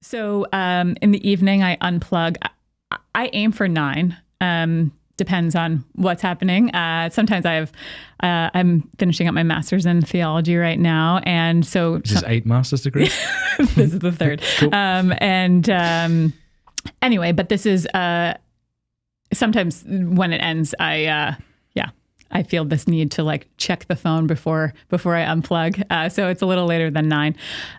So in the evening, I unplug. I aim for 9. Depends on what's happening. Sometimes I'm finishing up my master's in theology right now. And so... Is this 8 master's degrees? This is the 3rd. Cool. Anyway, but this is... sometimes when it ends, I feel this need to like check the phone before I unplug. So it's a little later than 9.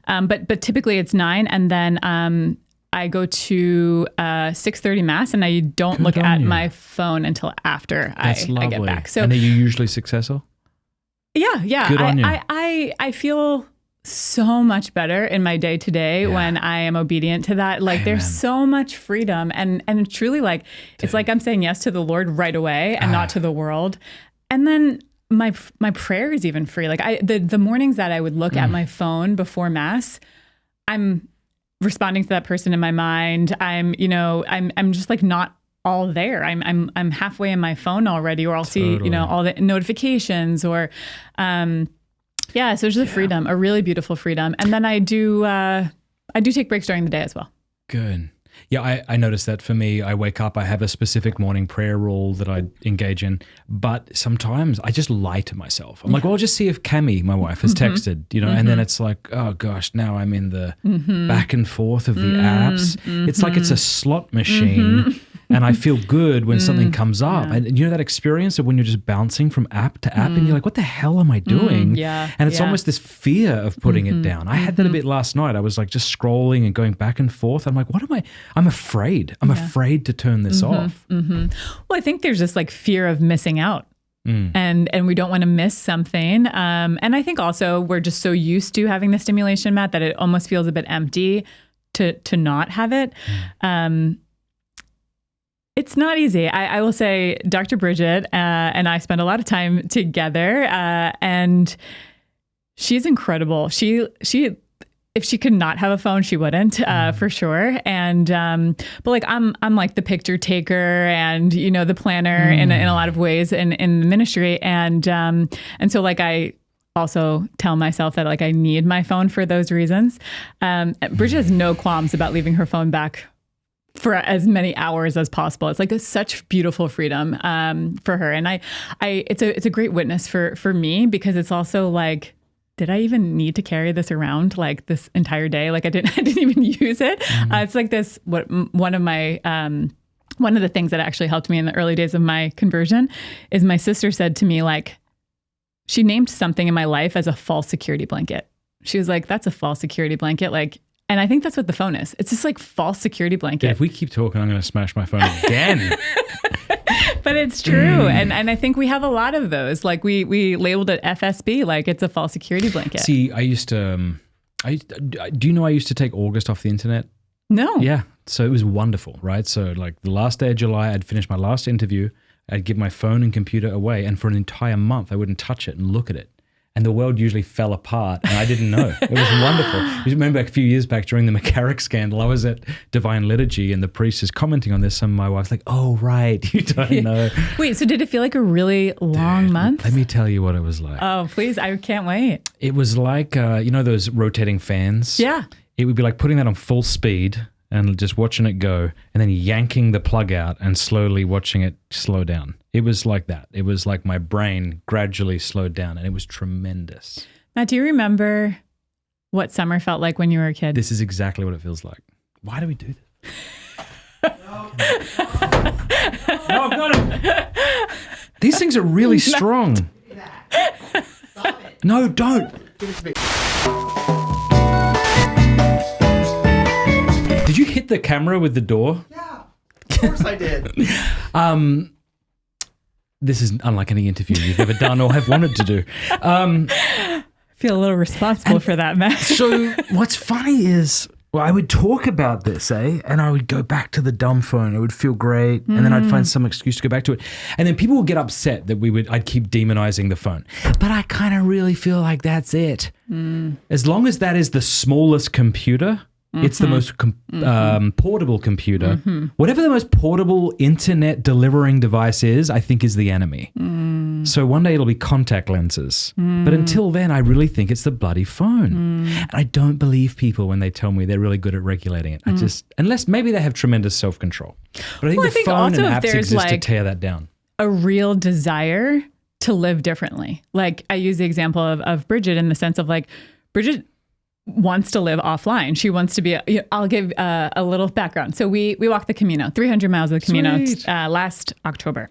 But typically it's 9. And then I go to 6:30 mass, and I don't look at my phone until after I get back. So, and are you usually successful? Yeah. Good on you. I feel so much better in my day to day when I am obedient to that. Like there's so much freedom, and truly like it's like I'm saying yes to the Lord right away and not to the world. And then my prayer is even free. Like the mornings that I would look at my phone before mass, I'm responding to that person in my mind. I'm just like not all there. I'm halfway in my phone already, or I'll see, all the notifications or, so it's just a freedom, a really beautiful freedom. And then I do take breaks during the day as well. Good. Yeah, I noticed that for me, I wake up, I have a specific morning prayer rule that I engage in, but sometimes I just lie to myself. I'm like, well, I'll just see if Cami, my wife, has texted, and then it's like, oh gosh, now I'm in the back and forth of the apps. It's like it's a slot machine. And I feel good when something comes up. Yeah. And you know that experience of when you're just bouncing from app to app and you're like, what the hell am I doing? And it's almost this fear of putting it down. I had that a bit last night. I was like just scrolling and going back and forth. I'm like, what am I? I'm afraid. I'm afraid to turn this off. Well, I think there's this like fear of missing out. And we don't want to miss something. And I think also we're just so used to having the stimulation, Matt, that it almost feels a bit empty to not have it. It's not easy. I will say Dr. Bridget and I spend a lot of time together, and she's incredible. She if she could not have a phone, she wouldn't, for sure. And but like I'm like the picture taker and the planner in a lot of ways in the ministry, and so like I also tell myself that like I need my phone for those reasons. Bridget has no qualms about leaving her phone back for as many hours as possible. It's like such beautiful freedom for her. And it's a great witness for me, because it's also like, did I even need to carry this around like this entire day? Like I didn't even use it. It's like this, one of the things that actually helped me in the early days of my conversion is my sister said to me, like, she named something in my life as a false security blanket. She was like, that's a false security blanket. Like, and I think that's what the phone is. It's just like false security blanket. Yeah, if we keep talking, I'm going to smash my phone again. But it's true. And I think we have a lot of those. Like we labeled it FSB, like it's a false security blanket. See, I used to, do you know I used to take August off the internet? No. Yeah. So it was wonderful, right? So like the last day of July, I'd finished my last interview. I'd give my phone and computer away. And for an entire month, I wouldn't touch it and look at it. And the world usually fell apart, and I didn't know. It was wonderful. You remember a few years back during the McCarrick scandal, I was at Divine Liturgy, and the priest is commenting on this, and my wife's like, oh, right, you don't know. Wait, so did it feel like a really long month? Let me tell you what it was like. Oh, please, I can't wait. It was like, those rotating fans? Yeah. It would be like putting that on full speed and just watching it go, and then yanking the plug out and slowly watching it slow down. It was like that. It was like my brain gradually slowed down, and it was tremendous. Now, do you remember what summer felt like when you were a kid? This is exactly what it feels like. Why do we do this? No, I've got it. These things are really strong. Stop it. No, don't. Did you hit the camera with the door? Yeah, of course I did. This is unlike any interview you've ever done or have wanted to do. I feel a little responsible for that, Matt. So what's funny is, well, I would talk about this, and I would go back to the dumb phone. It would feel great. And then I'd find some excuse to go back to it. And then people would get upset that I'd keep demonizing the phone. But I kind of really feel like that's it. As long as that is the smallest computer, It's the most portable computer. Whatever the most portable internet delivering device is, I think is the enemy. So one day it'll be contact lenses. But until then, I really think it's the bloody phone. And I don't believe people when they tell me they're really good at regulating it. I just, unless maybe they have tremendous self-control. But I think the phone and apps exist to tear that down. A real desire to live differently. Like I use the example of Bridget in the sense of like, Bridget wants to live offline. She wants to be, I'll give a little background. So we walked the Camino, 300 miles of the Camino last October.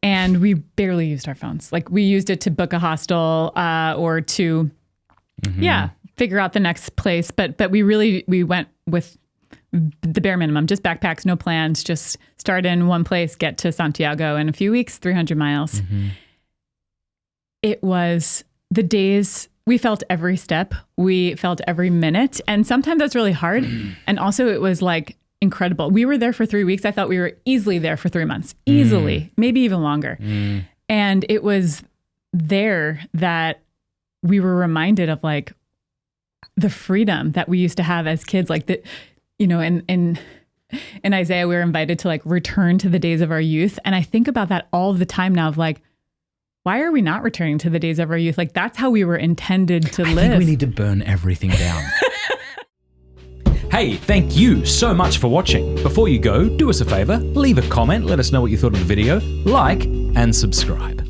And we barely used our phones. Like we used it to book a hostel or to, figure out the next place. But we went with the bare minimum, just backpacks, no plans, just start in one place, get to Santiago in a few weeks, 300 miles. It was the days. We felt every step. We felt every minute. And sometimes that's really hard. And also it was like incredible. We were there for 3 weeks. I thought we were easily there for 3 months. Easily, maybe even longer. And it was there that we were reminded of like the freedom that we used to have as kids. Like the, in Isaiah, we were invited to like return to the days of our youth. And I think about that all the time now of like, why are we not returning to the days of our youth? Like that's how we were intended to live. I think we need to burn everything down. Hey, thank you so much for watching. Before you go, do us a favor, leave a comment, let us know what you thought of the video, like, and subscribe.